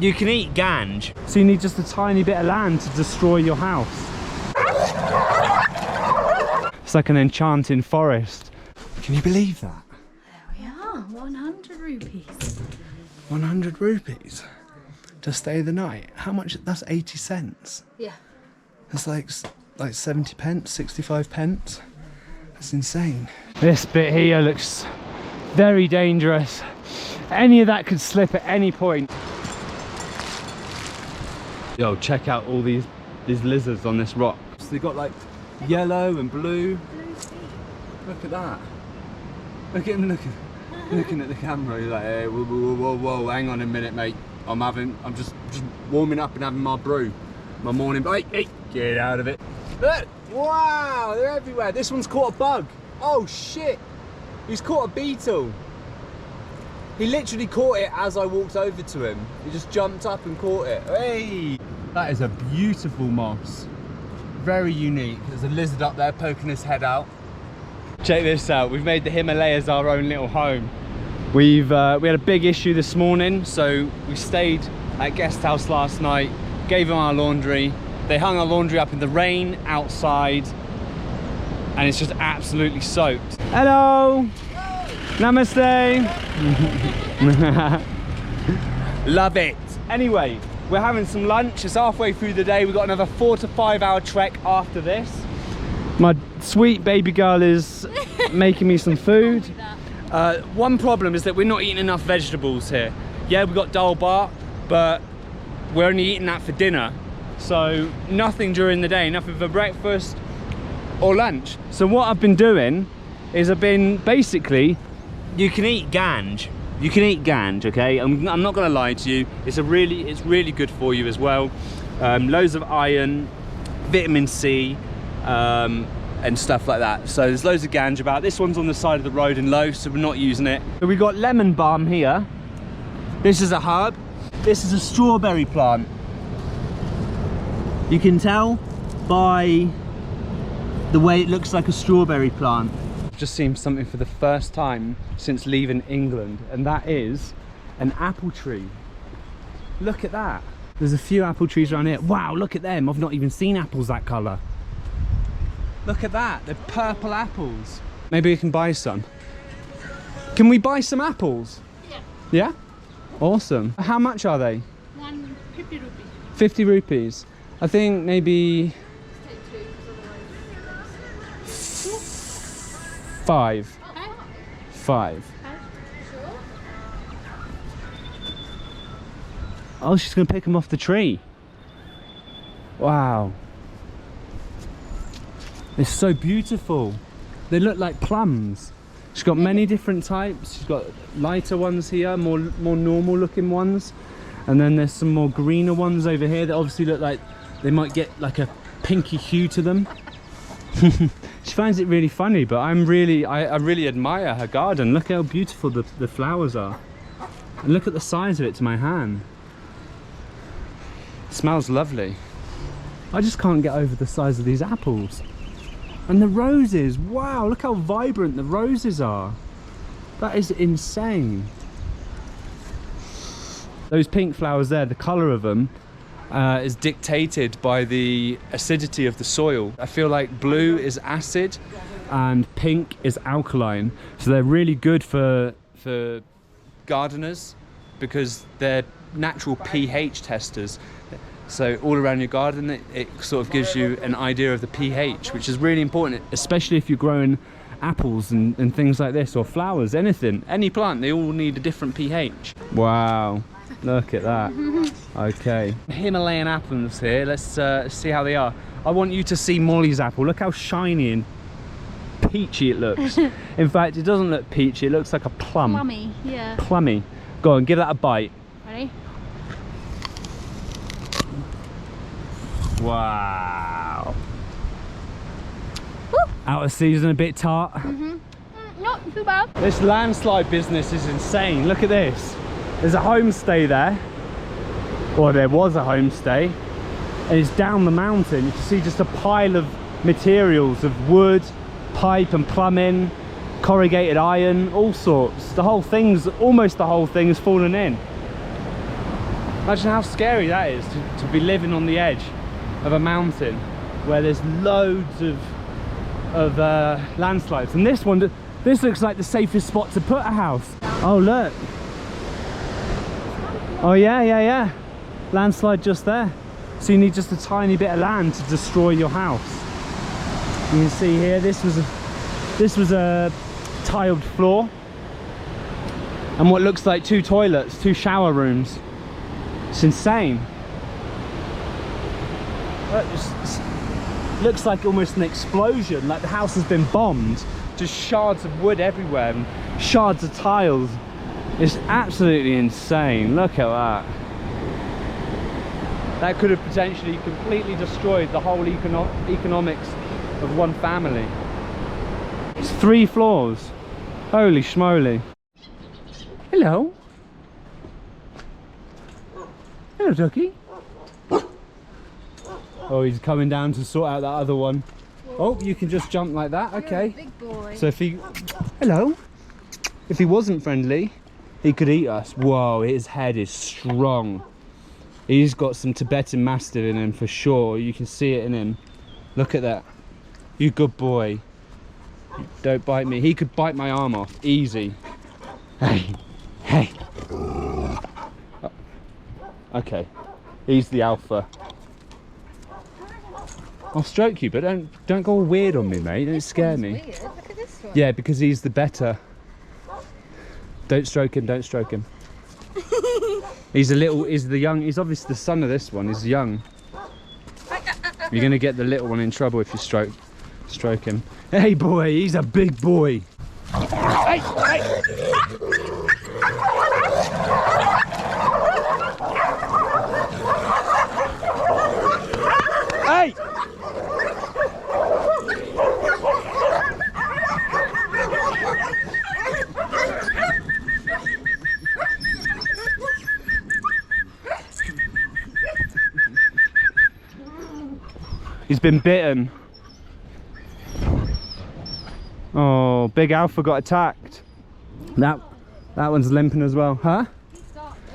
You can eat ganj. So you need just a tiny bit of land to destroy your house. It's like an enchanting forest. Can you believe that? There we are, 100 rupees. 100 rupees to stay the night. How much? That's 80 cents. Yeah. It's like 70 pence, 65 pence. That's insane. This bit here looks very dangerous. Any of that could slip at any point. Yo, check out all these lizards on this rock. So they've got like yellow and blue. Look at that. Look at him looking at the camera. He's like, hey, whoa, hang on a minute, mate. I'm just warming up and having my brew. My morning break. Hey, get out of it. Look! Wow, they're everywhere. This one's caught a bug. Oh shit! He's caught a beetle. He literally caught it as I walked over to him. He just jumped up and caught it. Hey! That is a beautiful moss. Very unique. There's a lizard up there poking his head out. Check this out. We've made the Himalayas our own little home. We had a big issue this morning, so we stayed at guest house last night, gave them our laundry. They hung our laundry up in the rain outside, and it's just absolutely soaked. Hello! Namaste! Love it! Anyway, we're having some lunch. It's halfway through the day. We've got another 4 to 5 hour trek after this. My sweet baby girl is making me some food. One problem is that we're not eating enough vegetables here. Yeah, we've got dal bhat, but we're only eating that for dinner. So nothing during the day, nothing for breakfast or lunch. So what I've been doing is I've been basically, You can eat ganj. You can eat ganj, okay? I'm not gonna lie to you. It's really good for you as well. Loads of iron, vitamin C, and stuff like that. So there's loads of ganj about. This one's on the side of the road in low, so we're not using it. So we've got lemon balm here. This is a herb. This is a strawberry plant. You can tell by the way it looks like a strawberry plant. I've just seen something for the first time since leaving England, and that is an apple tree. Look at that. There's a few apple trees around here. Wow, look at them. I've not even seen apples that colour. Look at that, they're purple apples. Maybe we can buy some. Can we buy some apples? Yeah. Yeah? Awesome. How much are they? 150 rupees. 50 rupees. I think maybe 5. 5. Sure. Oh, she's gonna pick them off the tree. Wow. They're so beautiful. They look like plums. She's got many different types. She's got lighter ones here, more normal looking ones. And then there's some more greener ones over here that obviously look like they might get like a pinky hue to them. She finds it really funny, but I really admire her garden. Look how beautiful the flowers are. And look at the size of it to my hand. It smells lovely. I just can't get over the size of these apples. And the roses, wow, look how vibrant the roses are. That is insane. Those pink flowers there, the colour of them is dictated by the acidity of the soil. I feel like blue is acid and pink is alkaline. So they're really good for gardeners because they're natural pH testers. So all around your garden, it sort of gives you an idea of the pH, which is really important, especially if you're growing apples and things like this, or flowers, anything, any plant, they all need a different pH. Wow, look at that. Okay, Himalayan apples here. Let's see how they are. I want you to see Molly's apple. Look how shiny and peachy it looks. In fact, it doesn't look peachy, it looks like a plum. Plummy, yeah. Plummy. Go on, give that a bite. Ready? Wow. Woo. Out of season, a bit tart. Not too bad. This landslide business is insane. Look at this. There's a homestay there. Or there was a homestay. And it's down the mountain. You can see just a pile of materials of wood, pipe and plumbing, corrugated iron, all sorts. Almost the whole thing has fallen in. Imagine how scary that is to be living on the edge of a mountain where there's loads of landslides. And this one, this looks like the safest spot to put a house. Oh look. Oh yeah. Landslide just there. So you need just a tiny bit of land to destroy your house. You can see here, this was a tiled floor. And what looks like 2 toilets, 2 shower rooms. It's insane. It looks like almost an explosion, like the house has been bombed. Just shards of wood everywhere and shards of tiles. It's absolutely insane. Look at that. That could have potentially completely destroyed the whole economics of one family. It's 3 floors. Holy schmoly. Hello. Hello, ducky. Oh, he's coming down to sort out that other one. Oh, you can just jump like that. Okay. Big boy. So if he... Hello. If he wasn't friendly, he could eat us. Whoa, his head is strong. He's got some Tibetan Mastiff in him for sure. You can see it in him. Look at that. You good boy. Don't bite me. He could bite my arm off. Easy. Hey. Hey. Oh. Okay. He's the alpha. I'll stroke you, but don't go all weird on me, mate. Don't scare me. Weird. Look at this one. Yeah, because he's the better. Don't stroke him, don't stroke him. He's obviously the son of this one, he's young. You're gonna get the little one in trouble if you stroke him. Hey boy, he's a big boy. Hey, hey. Hey! He's been bitten. Oh, big alpha got attacked. That one's limping as well, huh?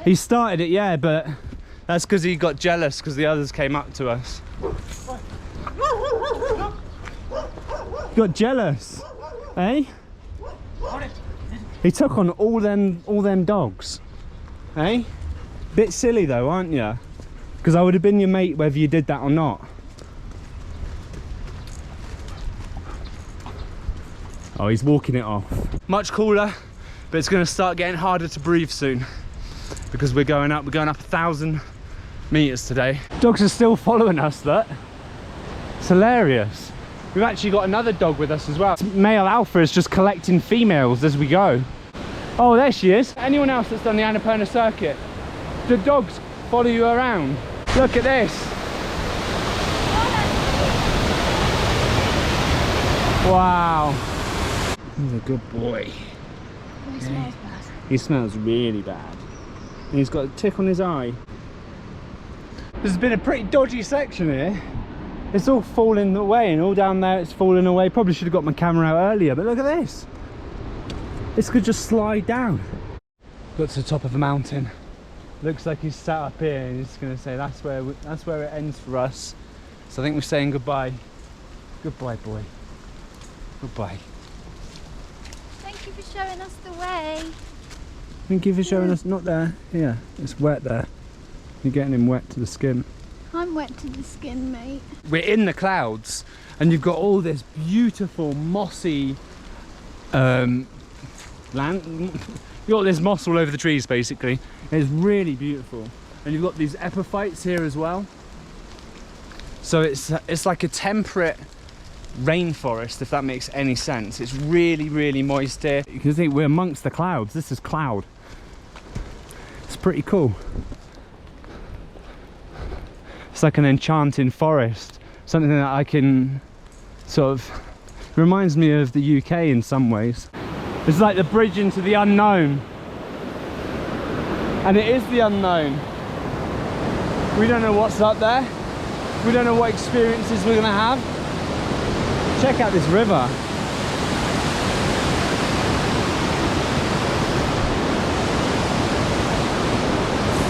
He started it, yeah, but that's because he got jealous because the others came up to us. Got jealous, eh? He took on all them dogs, eh? Bit silly though, aren't you? Because I would have been your mate whether you did that or not. Oh, he's walking it off. Much cooler, but it's going to start getting harder to breathe soon because we're going up 1,000 meters today. Dogs are still following us, look. It's hilarious. We've actually got another dog with us as well. Male alpha is just collecting females as we go. Oh, there she is. Anyone else that's done the Annapurna circuit? Do dogs follow you around? Look at this. Wow. He's a good boy. He smells bad. He smells really bad. And he's got a tick on his eye. This has been a pretty dodgy section here. It's all falling away and all down there it's falling away. Probably should have got my camera out earlier, but look at this. This could just slide down. Got to the top of the mountain. Looks like he's sat up here and he's going to say that's where it ends for us. So I think we're saying goodbye. Goodbye, boy. Goodbye. Thank you for showing us the way. Thank you for showing us. Not there. Here. It's wet there. You're getting him wet to the skin. I'm wet to the skin, mate. We're in the clouds and you've got all this beautiful mossy land. You've got this moss all over the trees basically. It's really beautiful. And you've got these epiphytes here as well. So it's like a temperate rainforest, if that makes any sense. It's really, really moist here. You can see we're amongst the clouds. This is cloud. It's pretty cool. It's like an enchanting forest. Something that I can sort of... reminds me of the UK in some ways. It's like the bridge into the unknown. And it is the unknown. We don't know what's up there. We don't know what experiences we're gonna have. Check out this river.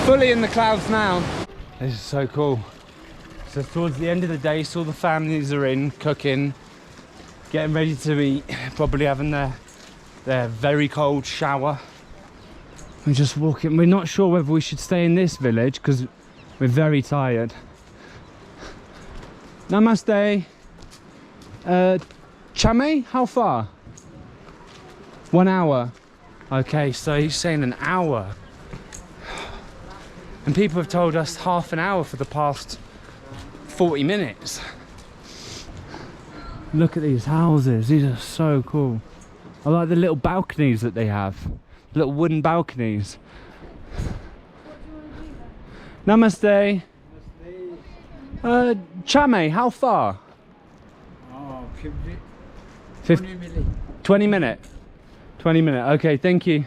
Fully in the clouds now. This is so cool. So towards the end of the day, so all the families are in, cooking, getting ready to eat, probably having their very cold shower. We're just walking. We're not sure whether we should stay in this village because we're very tired. Namaste. Chame, how far? 1 hour. Okay, so he's saying an hour. And people have told us half an hour for the past 40 minutes. Look at these houses, these are so cool. I like the little balconies that they have. Little wooden balconies. Namaste. Chame, how far? Oh, 20 minute. 20 minute, okay, thank you.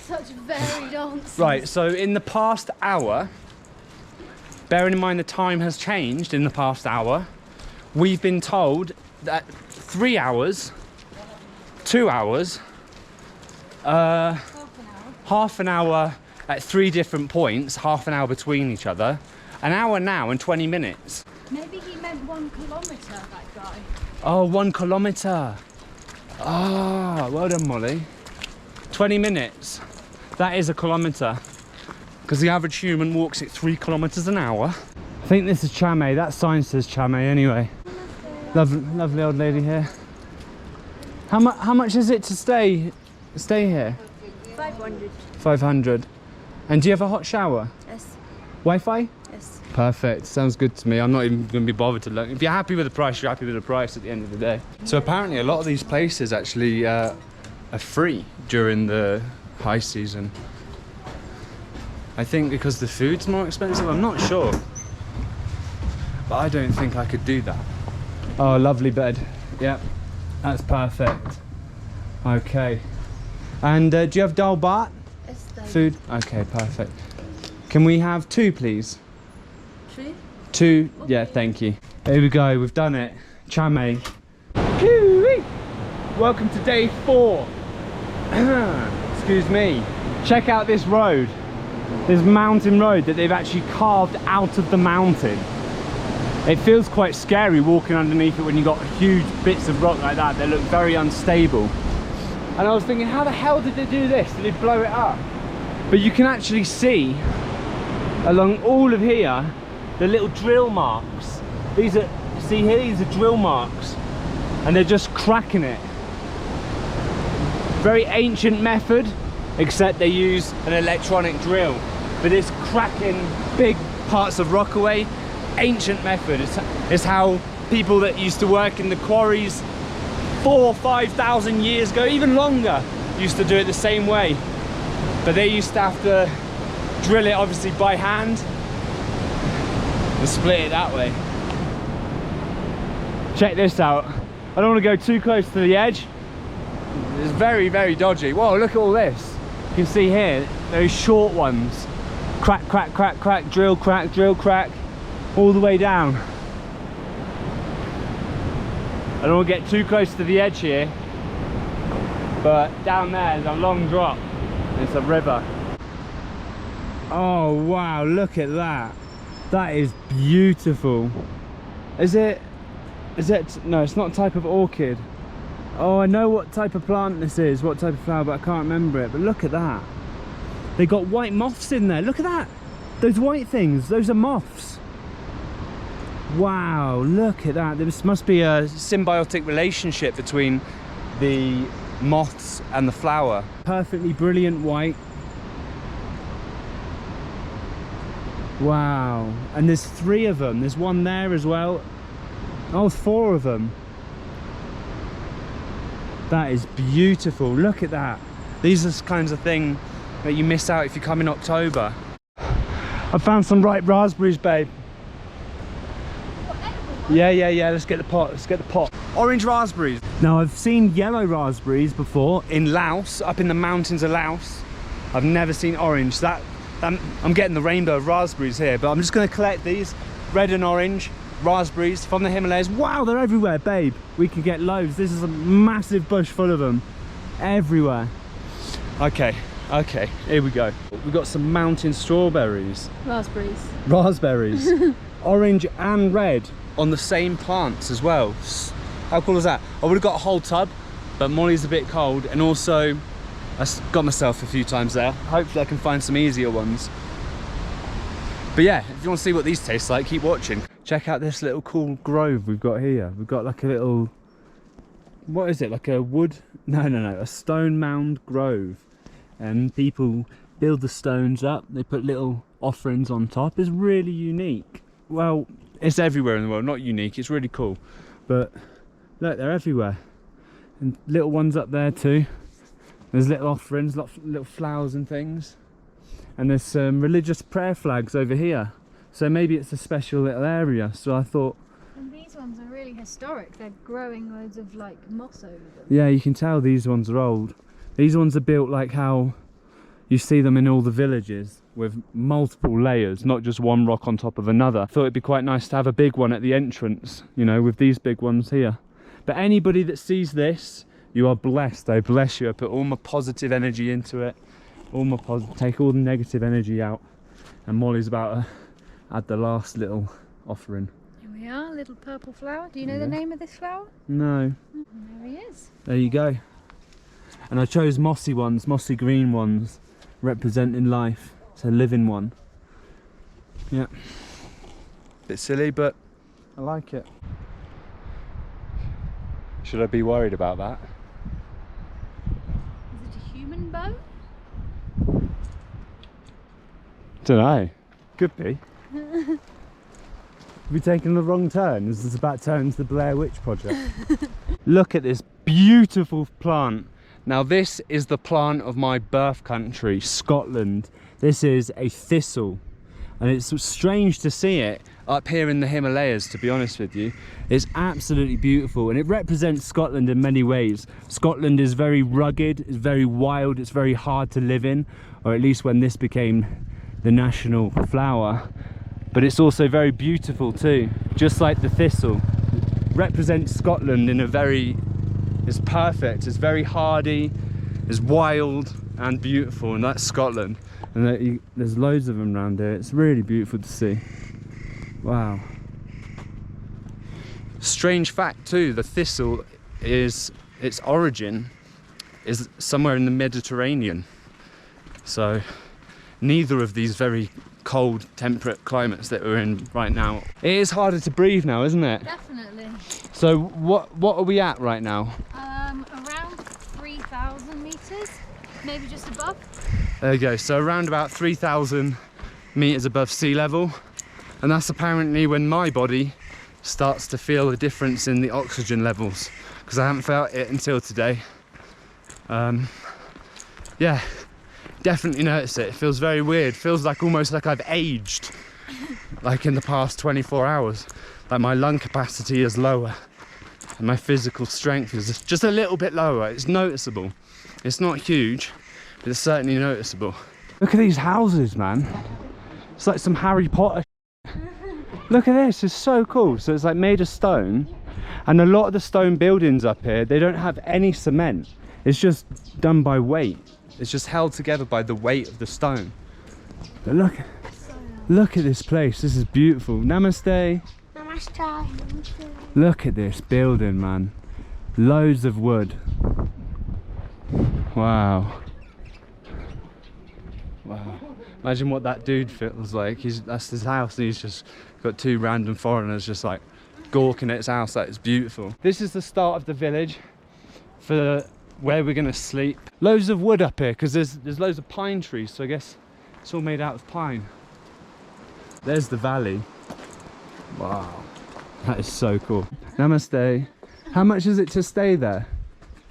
Such varied answers. Right, so in the past hour, bearing in mind the time has changed in the past hour, we've been told that 3 hours, 2 hours, half an hour at 3 different points, half an hour between each other, an hour now and 20 minutes. Maybe he meant 1 kilometre, that guy. Oh, 1 kilometre. Ah, well done, Molly. 20 minutes. That is a kilometre. Because the average human walks at 3 kilometres an hour. I think this is Chame. That sign says Chame anyway. Lovely old lady here. How much is it to stay here? 500. 500. And do you have a hot shower? Yes. Wi-Fi? Yes. Perfect, sounds good to me. I'm not even going to be bothered to look. If you're happy with the price, you're happy with the price at the end of the day. So apparently a lot of these places actually are free during the high season. I think because the food's more expensive, I'm not sure. But I don't think I could do that. Oh, lovely bed. Yep, that's perfect. Okay. And do you have dal bhat? Yes, Food? Okay, perfect. Can we have 2, please? 3? 2, yeah, thank you. Here we go, we've done it. Chame. Hoo-wee. Welcome to day 4. Excuse me. Check out this road. This mountain road that they've actually carved out of the mountain. It feels quite scary walking underneath it when you've got huge bits of rock like that. They look very unstable. And I was thinking, how the hell did they do this? Did they blow it up? But you can actually see along all of here the little drill marks. These are, see here, these are drill marks, and they're just cracking it. Very ancient method, except they use an electronic drill. But it's cracking big parts of rock away. Ancient method. It's how people that used to work in the quarries 4,000 or 5,000 years ago, even longer, used to do it the same way. But they used to have to drill it obviously by hand and split it that way. Check this out. I don't want to go too close to the edge. It's very, very dodgy. Whoa, look at all this. You can see here, those short ones. Crack, crack, crack, crack, drill, crack, all the way down. I don't want to get too close to the edge here, but down there is a long drop. It's a river. Oh wow, look at that. That is beautiful. Is it, no, it's not a type of orchid. Oh, I know what type of plant this is, what type of flower, but I can't remember it. But look at that. They got white moths in there. Look at that. Those white things, those are moths. Wow, look at that. There must be a symbiotic relationship between the moths and the flower. Perfectly brilliant white. Wow. And there's 3 of them. There's one there as well. Oh, 4 of them. That is beautiful. Look at that. These are the kinds of things that you miss out if you come in October. I found some ripe raspberries, babe. Yeah, let's get the pot. Orange raspberries. Now, I've seen yellow raspberries before in Laos, up in the mountains of Laos. I've never seen orange. I'm getting the rainbow of raspberries here, but I'm just going to collect these red and orange raspberries from the Himalayas. Wow, they're everywhere, babe. We could get loads. This is a massive bush full of them everywhere. Okay, Okay, here we go. We've got some mountain strawberries. Raspberries. Raspberries. Orange and red on the same plants as well. How cool is that? I would have got a whole tub, but Molly's a bit cold, and also I got myself a few times there. Hopefully I can find some easier ones. But yeah, if you want to see what these taste like, keep watching. Check out this little cool grove we've got here. We've got like a little, what is it, like a wood? No, a stone mound grove. And people build the stones up, they put little offerings on top. It's really unique. Well, it's everywhere in the world, not unique, it's really cool. But look, they're everywhere. And little ones up there too. There's little offerings, little flowers and things. And there's some religious prayer flags over here. So maybe it's a special little area. So I thought... And these ones are really historic. They're growing loads of like moss over them. Yeah, you can tell these ones are old. These ones are built like how you see them in all the villages, with multiple layers, not just one rock on top of another. I thought it'd be quite nice to have a big one at the entrance, you know, with these big ones here. But anybody that sees this, you are blessed. I bless you. I put all my positive energy into it. Take all the negative energy out. And Molly's about to add the last little offering. Here we are, little purple flower. Do you know the name of this flower? No. There he is. There you go. And I chose mossy ones, mossy green ones, representing life. It's a living one. Yeah. Bit silly, but I like it. Should I be worried about that? Is it a human bone? Don't know. Could be. Have we taken the wrong turn? Is this about to turn into the Blair Witch Project? Look at this beautiful plant. Now this is the plant of my birth country, Scotland. This is a thistle. And it's strange to see it up here in the Himalayas, to be honest with you. It's absolutely beautiful, and it represents Scotland in many ways. Scotland is very rugged, it's very wild, it's very hard to live in, or at least when this became the national flower. But it's also very beautiful too, just like the thistle. It represents Scotland in a very, it's perfect, it's very hardy, it's wild and beautiful, and that's Scotland. And there's loads of them around here. It's really beautiful to see. Wow. Strange fact too, the thistle is, its origin is somewhere in the Mediterranean. So neither of these very cold temperate climates that we're in right now. It is harder to breathe now, isn't it? Definitely. So what are we at right now? Around 3,000 meters, maybe just above. There you go, so around about 3,000 meters above sea level. And that's apparently when my body starts to feel the difference in the oxygen levels, because I haven't felt it until today. Yeah, definitely notice it. It feels very weird. Feels like almost like I've aged, like in the past 24 hours. Like my lung capacity is lower and my physical strength is just a little bit lower. It's noticeable. It's not huge, but it's certainly noticeable. Look at these houses, man. It's like some Harry Potter. Look at this, it's so cool. So it's like made of stone, and a lot of the stone buildings up here, they don't have any cement. It's just done by weight. It's just held together by the weight of the stone. But look at this place. This is beautiful. Namaste. Namaste. Look at this building, man. Loads of wood. Wow. Wow. Imagine what that dude feels like. That's his house, and he's just got two random foreigners just like gawking at his house. That is beautiful. This is the start of the village for where we're gonna sleep. Loads of wood up here because there's loads of pine trees, so I guess it's all made out of pine. There's the valley. Wow, that is so cool. Namaste. How much is it to stay there?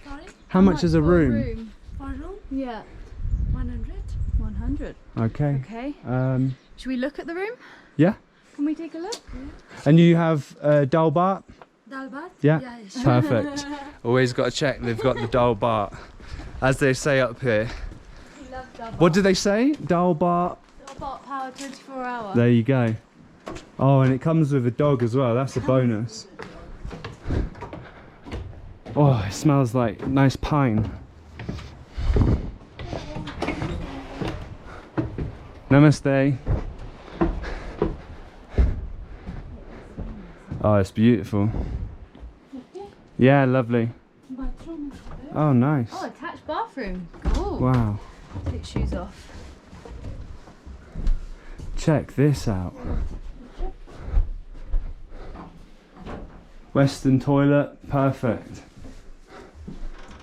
Sorry? How much is a room? One room? Yeah. 100. 100. Okay. Okay. Should we look at the room? Yeah. Can we take a look? And you have dal bhat? Dal bhat? Yeah. Yes. Perfect. Always got to check they've got the dal bhat, as they say up here. We love dal bhat. What do they say? Dal bhat. Dal bhat power 24 hour. There you go. Oh, and it comes with a dog as well. That's a bonus. Oh, it smells like nice pine. Namaste. Oh, it's beautiful. Yeah, lovely. Oh, nice. Oh, attached bathroom. Cool. Wow. Take shoes off. Check this out. Western toilet, perfect.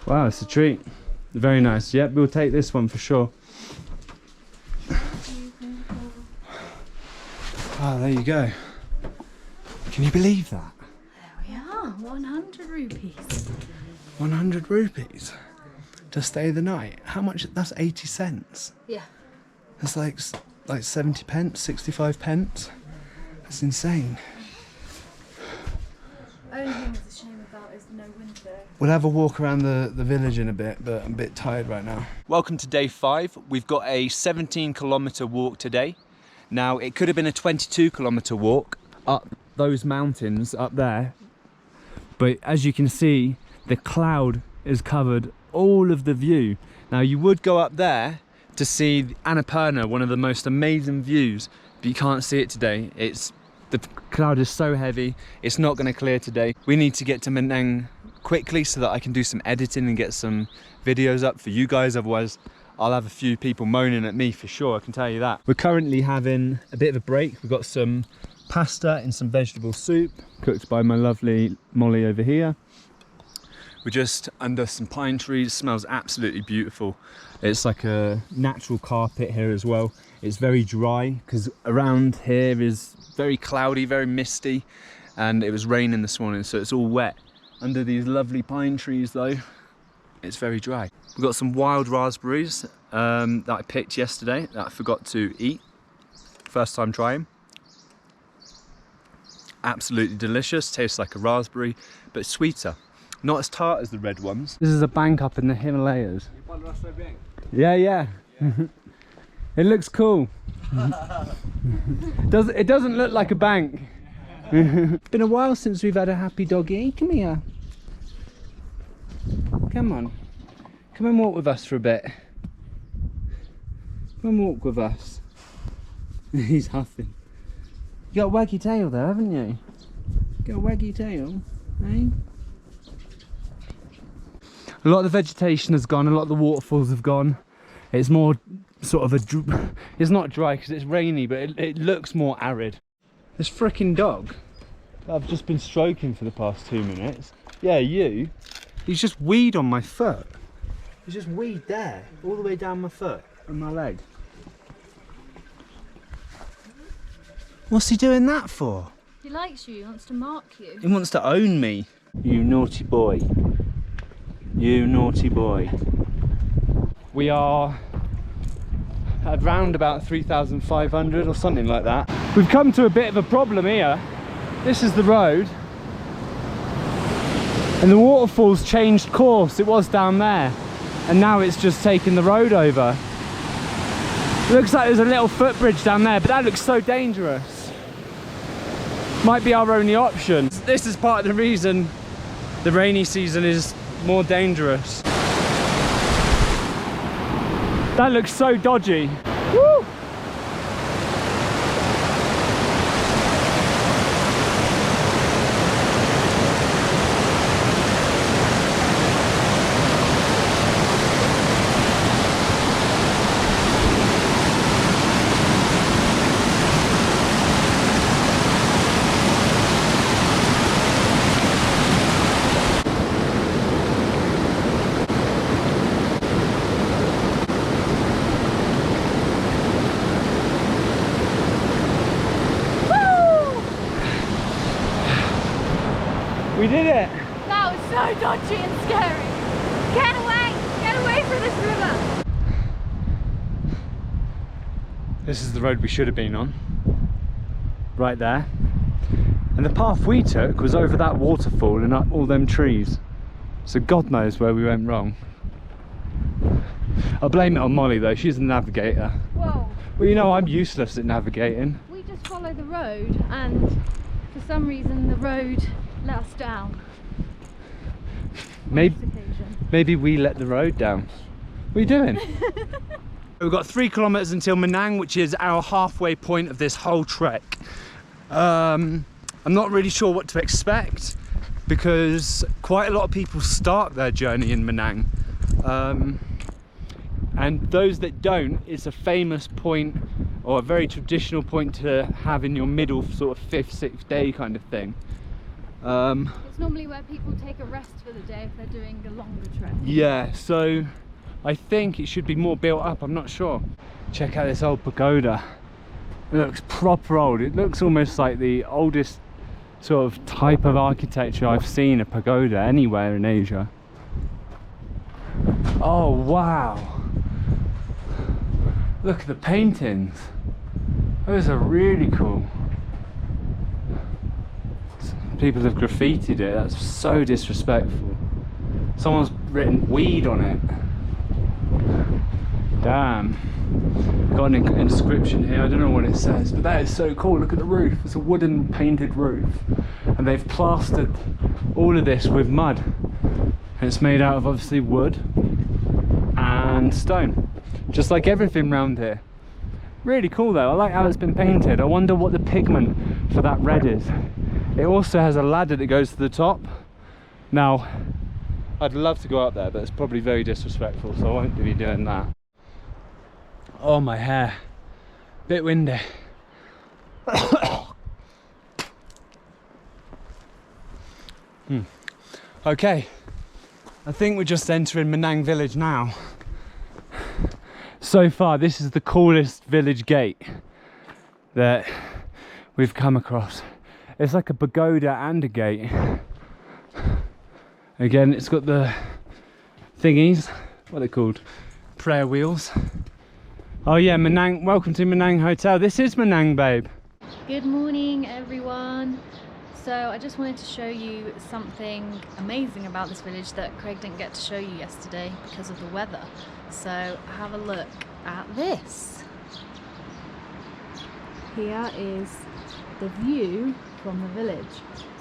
Wow, it's a treat. Very nice. Yep, we'll take this one for sure. Oh, there you go. Can you believe that? There we are. 100 rupees. 100 rupees to stay the night. How much? That's 80 cents. Yeah. That's like 70 pence, 65 pence. That's insane. Only thing that's a shame about is no winter. We'll have a walk around the village in a bit, but I'm a bit tired right now. Welcome to day 5. We've got a 17-kilometre walk today. Now, it could have been a 22-kilometre walk up those mountains up there, but as you can see, the cloud has covered all of the view. Now, you would go up there to see Annapurna, one of the most amazing views, but you can't see it today. The cloud is so heavy, it's not going to clear today. We need to get to Manang quickly so that I can do some editing and get some videos up for you guys, otherwise I'll have a few people moaning at me for sure, I can tell you that. We're currently having a bit of a break. We've got some pasta and some vegetable soup cooked by my lovely Molly over here. We're just under some pine trees. It smells absolutely beautiful. It's like a natural carpet here as well. It's very dry because around here is very cloudy, very misty, and it was raining this morning, so it's all wet. Under these lovely pine trees though, it's very dry. We've got some wild raspberries that I picked yesterday that I forgot to eat. First time trying. Absolutely delicious, tastes like a raspberry, but sweeter. Not as tart as the red ones. This is a bank up in the Himalayas. Yeah, yeah. It looks cool. It doesn't look like a bank. It's been a while since we've had a happy doggy. Come here. Come on. Come and walk with us for a bit. Come and walk with us. He's huffing. You got a waggy tail though, haven't you? Got a waggy tail, eh? A lot of the vegetation has gone, a lot of the waterfalls have gone. It's more sort of it's not dry because it's rainy, but it looks more arid. This frickin' dog that I've just been stroking for the past 2 minutes. Yeah, you. He's just weed on my foot. He's just weed there, all the way down my foot and my leg. What's he doing that for? He likes you, he wants to mark you. He wants to own me. You naughty boy. You naughty boy. We are at around about 3,500 or something like that. We've come to a bit of a problem here. This is the road. And the waterfall's changed course. It was down there. And now it's just taken the road over. Looks like there's a little footbridge down there, but that looks so dangerous. Might be our only option. This is part of the reason the rainy season is more dangerous. That looks so dodgy. Woo! We did it! That was so dodgy and scary. Get away! Get away from this river! This is the road we should have been on. Right there. And the path we took was over that waterfall and up all them trees. So God knows where we went wrong. I'll blame it on Molly though, she's the navigator. Whoa. Well, you know, I'm useless at navigating. We just follow the road and for some reason the road let us down. Maybe we let the road down. What are you doing? We've got 3 kilometers until Manang, which is our halfway point of this whole trek. I'm not really sure what to expect because quite a lot of people start their journey in Manang. And those that don't, it's a famous point or a very traditional point to have in your middle sort of 5th, 6th day kind of thing. It's normally where people take a rest for the day if they're doing a longer trek. Yeah, so I think it should be more built up, I'm not sure. Check out this old pagoda. It looks proper old. It looks almost like the oldest sort of type of architecture I've seen a pagoda anywhere in Asia. Oh wow, look at the paintings. Those are really cool. People have graffitied it. That's so disrespectful. Someone's written weed on it. Damn. Got an inscription here. I don't know what it says, but that is so cool. Look at the roof. It's a wooden painted roof, and they've plastered all of this with mud. And it's made out of obviously wood and stone, just like everything around here. Really cool though. I like how it's been painted. I wonder what the pigment for that red is. It also has a ladder that goes to the top. Now, I'd love to go up there, but it's probably very disrespectful, so I won't be doing that. Oh, my hair. Bit windy. Okay, I think we're just entering Manang village now. So far, this is the coolest village gate that we've come across. It's like a pagoda and a gate. Again, it's got the thingies, what are they called? Prayer wheels. Oh yeah, Manang, welcome to Manang Hotel. This is Manang, babe. Good morning, everyone. So I just wanted to show you something amazing about this village that Craig didn't get to show you yesterday because of the weather. So have a look at this. Here is the view from the village.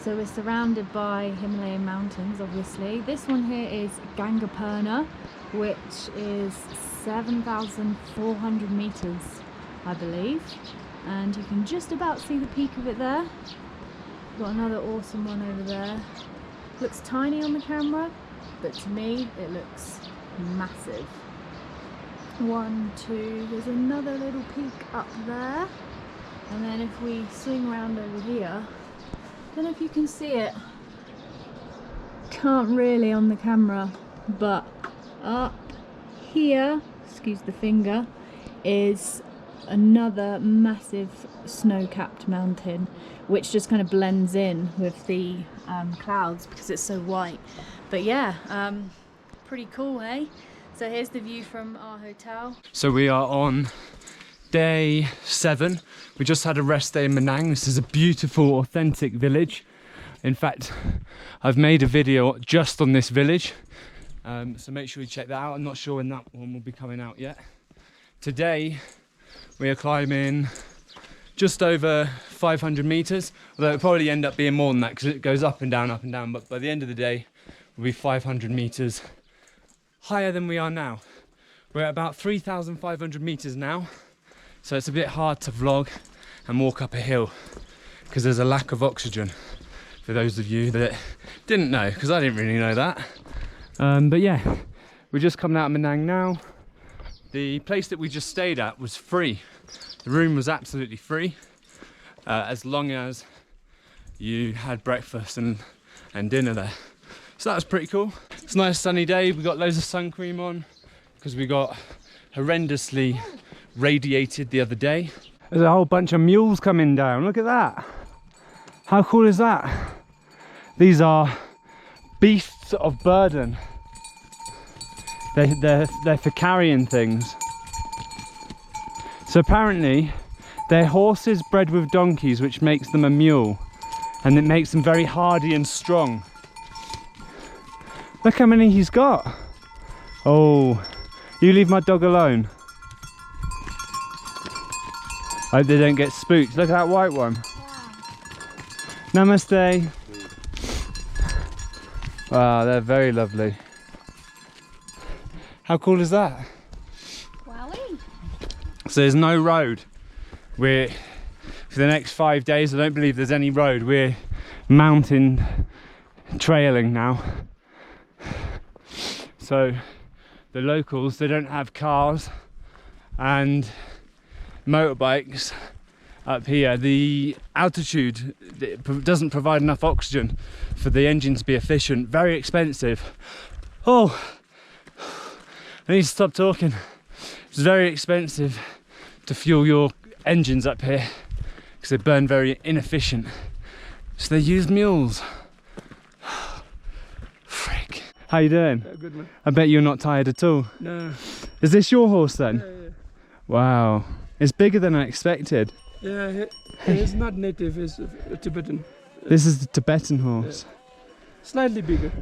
So we're surrounded by Himalayan mountains, obviously. This one here is Gangapurna, which is 7,400 meters, I believe. And you can just about see the peak of it there. Got another awesome one over there. Looks tiny on the camera, but to me it looks massive. 1, 2, there's another little peak up there. And then if we swing around over here, I don't know if you can see it. Can't really on the camera, but up here, excuse the finger, is another massive snow-capped mountain, which just kind of blends in with the clouds because it's so white. But yeah, pretty cool, eh? So here's the view from our hotel. So we are on day 7. We just had a rest day in Manang. This is a beautiful, authentic village. In fact, I've made a video just on this village, so make sure you check that out. I'm not sure when that one will be coming out yet. Today we are climbing just over 500 meters, although it'll probably end up being more than that because it goes up and down, but by the end of the day we'll be 500 meters higher than we are now. We're at about 3,500 meters now, so it's a bit hard to vlog and walk up a hill because there's a lack of oxygen, for those of you that didn't know, because I didn't really know that. But yeah, we're just coming out of Manang now. The place that we just stayed at was free. The room was absolutely free, as long as you had breakfast and dinner there. So that was pretty cool. It's a nice sunny day. We got loads of sun cream on because we got horrendously radiated the other day. There's a whole bunch of mules coming down. Look at that. How cool is that? These are beasts of burden. They're for carrying things. So apparently they're horses bred with donkeys, which makes them a mule, and it makes them very hardy and strong. Look how many he's got. Oh, you leave my dog alone. I hope they don't get spooked. Look at that white one. Yeah. Namaste. Wow, they're very lovely. How cool is that? Wowie. So there's no road. We're, for the next 5 days, I don't believe there's any road. We're mountain trailing now. So the locals, they don't have cars and motorbikes up here. The altitude doesn't provide enough oxygen for the engine to be efficient. Very expensive. Oh, I need to stop talking. It's very expensive to fuel your engines up here because they burn very inefficient. So they use mules. Frick. How you doing? Yeah, good man. I bet you're not tired at all. No. Is this your horse then? Yeah. Wow. It's bigger than I expected. Yeah, it's not native, it's Tibetan. This is the Tibetan horse. Slightly bigger.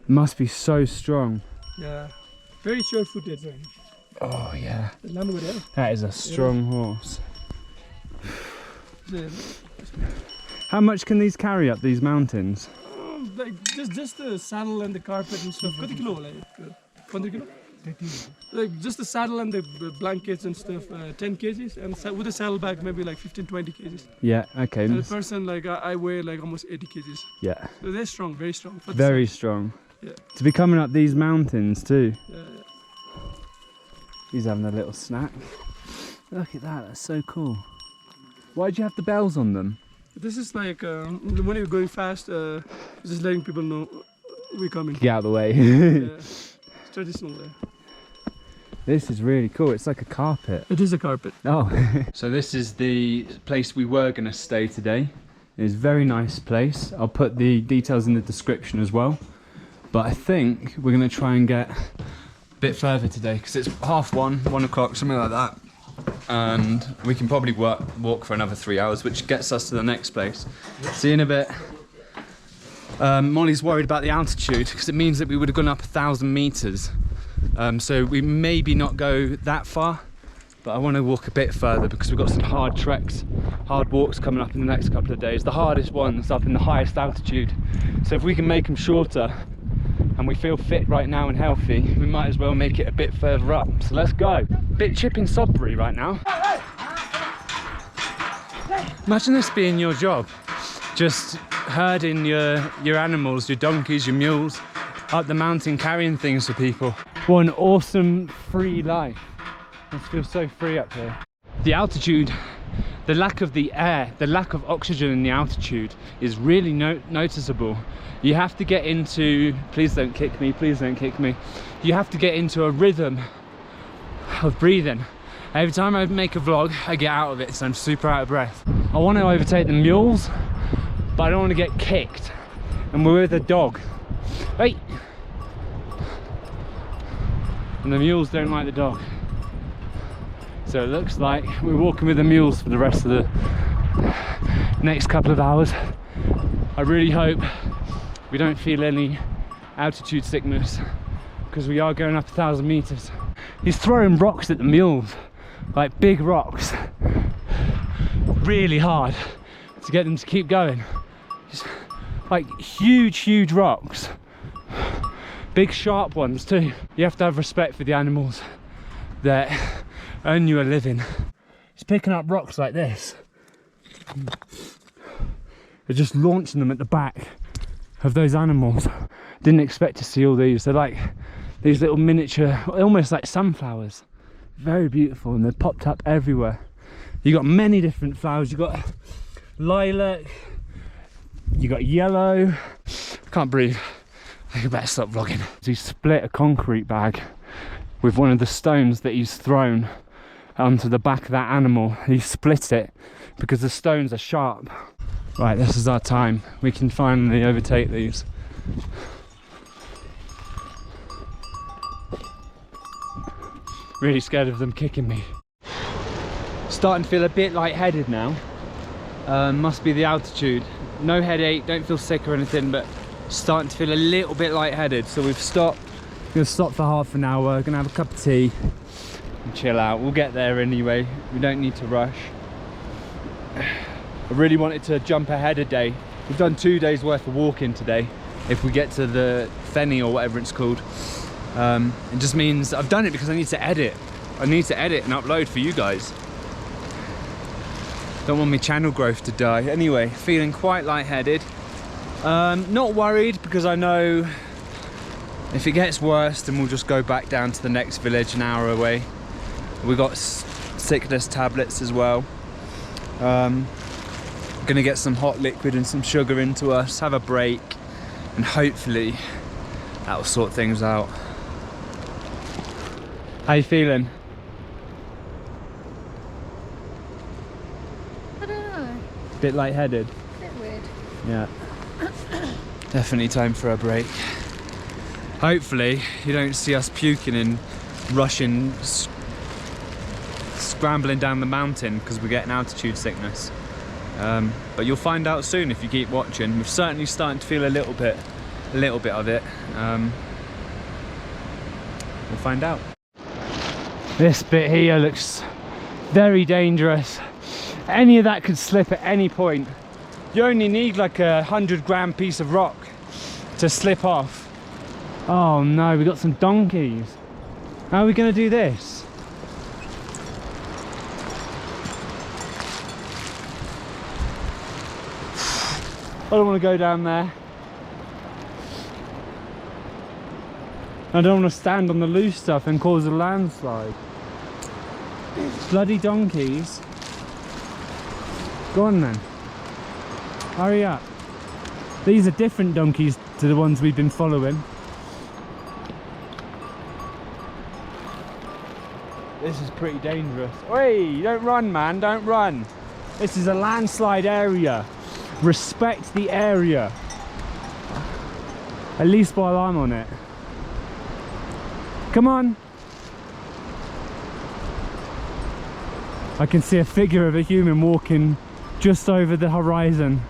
Must be so strong. Yeah. Very sure-footed. Right? Oh yeah. Yeah. That is a strong horse. Yeah. How much can these carry up these mountains? Like just the saddle and the carpet and stuff. 20 kilo, like 20 kilo? Like just the saddle and the blankets and stuff, 10 kgs, and with a saddlebag maybe like 15-20 kgs. Yeah, okay. And the person, like I weigh like almost 80 kgs. Yeah. So they're strong, very strong. Very strong. Yeah. To be coming up these mountains too. Yeah. He's having a little snack. Look at that, that's so cool. Why do you have the bells on them? This is like when you're going fast, just letting people know we're coming. Get out of the way. Yeah. It's traditional there. This is really cool. It's like a carpet. It is a carpet. Oh. So this is the place we were going to stay today. It's a very nice place. I'll put the details in the description as well. But I think we're going to try and get a bit further today because it's 1:30, 1 o'clock, something like that. And we can probably walk for another 3 hours, which gets us to the next place. See you in a bit. Molly's worried about the altitude because it means that we would have gone up 1,000 meters. So we maybe not go that far, but I want to walk a bit further because we've got some hard treks, hard walks coming up in the next couple of days. The hardest ones up in the highest altitude. So if we can make them shorter and we feel fit right now and healthy, we might as well make it a bit further up. So let's go. Bit chipping Sodbury right now. Imagine this being your job. Just herding your animals, your donkeys, your mules, up the mountain carrying things for people. What an awesome free life. I feel so free up here. The altitude, the lack of the air, the lack of oxygen in the altitude is really noticeable. You have to get into, please don't kick me, please don't kick me. You have to get into a rhythm of breathing. Every time I make a vlog, I get out of it, so I'm super out of breath. I want to overtake the mules, but I don't want to get kicked. And we're with a dog. Hey! And the mules don't like the dog. So it looks like we're walking with the mules for the rest of the next couple of hours. I really hope we don't feel any altitude sickness because we are going up 1,000 meters. He's throwing rocks at the mules, like big rocks, really hard to get them to keep going. Just like huge rocks, big sharp ones too. You have to have respect for the animals that earn you a living. He's picking up rocks like this. They're just launching them at the back of those animals. Didn't expect to see all these. They're like these little miniature, almost like sunflowers. Very beautiful, and they're popped up everywhere. You got many different flowers. You got lilac, you got yellow. I can't breathe. I think I better stop vlogging. He split a concrete bag with one of the stones that he's thrown onto the back of that animal. He split it because the stones are sharp. Right, this is our time. We can finally overtake these. Really scared of them kicking me. Starting to feel a bit lightheaded now. Must be the altitude. No headache, don't feel sick or anything, but starting to feel a little bit lightheaded. So we've stopped. We're gonna stop for half an hour, gonna have a cup of tea and chill out. We'll get there anyway. We don't need to rush. I really wanted to jump ahead a day. We've done 2 days worth of walking today. If we get to the Fenny or whatever it's called. It just means I've done it because I need to edit. I need to edit and upload for you guys. Don't want my channel growth to die. Anyway, feeling quite lightheaded. Not worried because I know if it gets worse, then we'll just go back down to the next village an hour away. We got sickness tablets as well. Gonna get some hot liquid and some sugar into us, have a break, and hopefully that'll sort things out. How you feeling? I don't know. Bit lightheaded? Bit weird. Yeah. Definitely time for a break. Hopefully you don't see us puking and rushing, scrambling down the mountain because we're getting altitude sickness. But you'll find out soon if you keep watching. We're certainly starting to feel a little bit of it. We'll find out. This bit here looks very dangerous. Any of that could slip at any point. You only need like a 100-gram piece of rock to slip off. Oh no, we got some donkeys. How are we gonna do this? I don't want to go down there. I don't want to stand on the loose stuff and cause a landslide. Bloody donkeys. Go on then. Hurry up. These are different donkeys to the ones we've been following. This is pretty dangerous. Oi, don't run, man, don't run. This is a landslide area. Respect the area. At least while I'm on it. Come on. I can see a figure of a human walking just over the horizon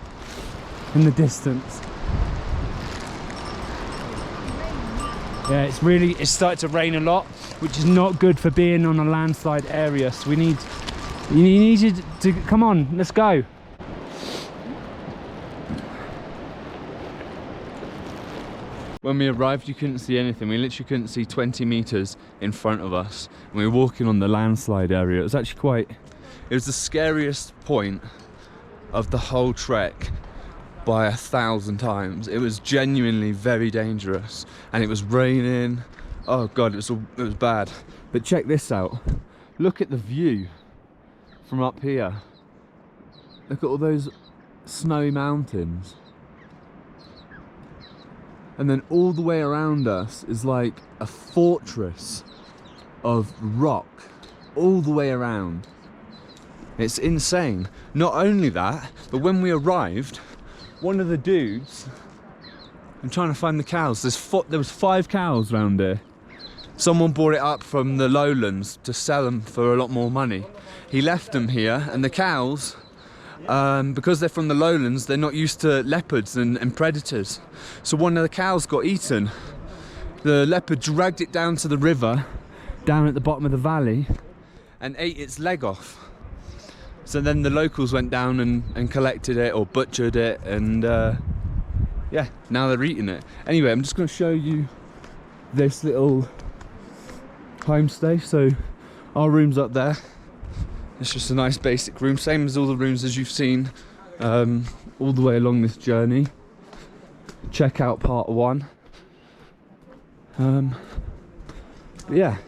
in the distance. Yeah, it's started to rain a lot, which is not good for being on a landslide area. So you need you to come on, let's go. When we arrived, you couldn't see anything. We literally couldn't see 20 meters in front of us. And we were walking on the landslide area. It was actually it was the scariest point of the whole trek by 1,000 times. It was genuinely very dangerous, and it was raining. Oh God, it was bad. But check this out. Look at the view from up here. Look at all those snowy mountains. And then all the way around us is like a fortress of rock all the way around. It's insane. Not only that, but when we arrived, one of the dudes, I'm trying to find the cows, there was 5 cows around here. Someone brought it up from the lowlands to sell them for a lot more money. He left them here, and the cows, because they're from the lowlands, they're not used to leopards and predators. So one of the cows got eaten. The leopard dragged it down to the river, down at the bottom of the valley, and ate its leg off. So then the locals went down and collected it or butchered it, and yeah, now they're eating it. Anyway, I'm just going to show you this little homestay. So our room's up there. It's just a nice basic room, same as all the rooms as you've seen all the way along this journey. Check out part 1. But yeah,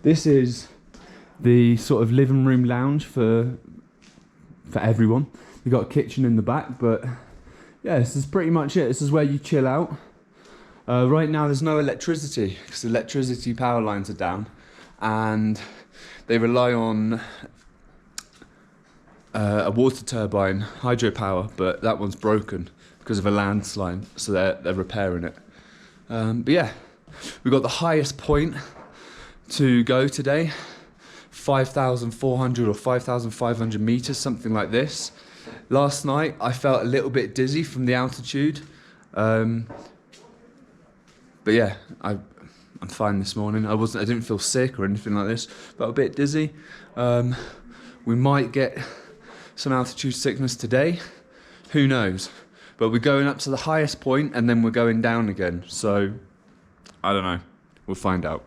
this is the sort of living room lounge for everyone. You've got a kitchen in the back, but yeah, this is pretty much it. This is where you chill out. Right now there's no electricity because the electricity power lines are down, and they rely on a water turbine hydropower, but that one's broken because of a landslide, so they're repairing it. But yeah, we've got the highest point to go today, 5,400 or 5,500 meters, something like this. Last night I felt a little bit dizzy from the altitude, but yeah, I'm fine this morning. I didn't feel sick or anything like this, but a bit dizzy. We might get some altitude sickness today, who knows? But we're going up to the highest point and then we're going down again, so I don't know, we'll find out.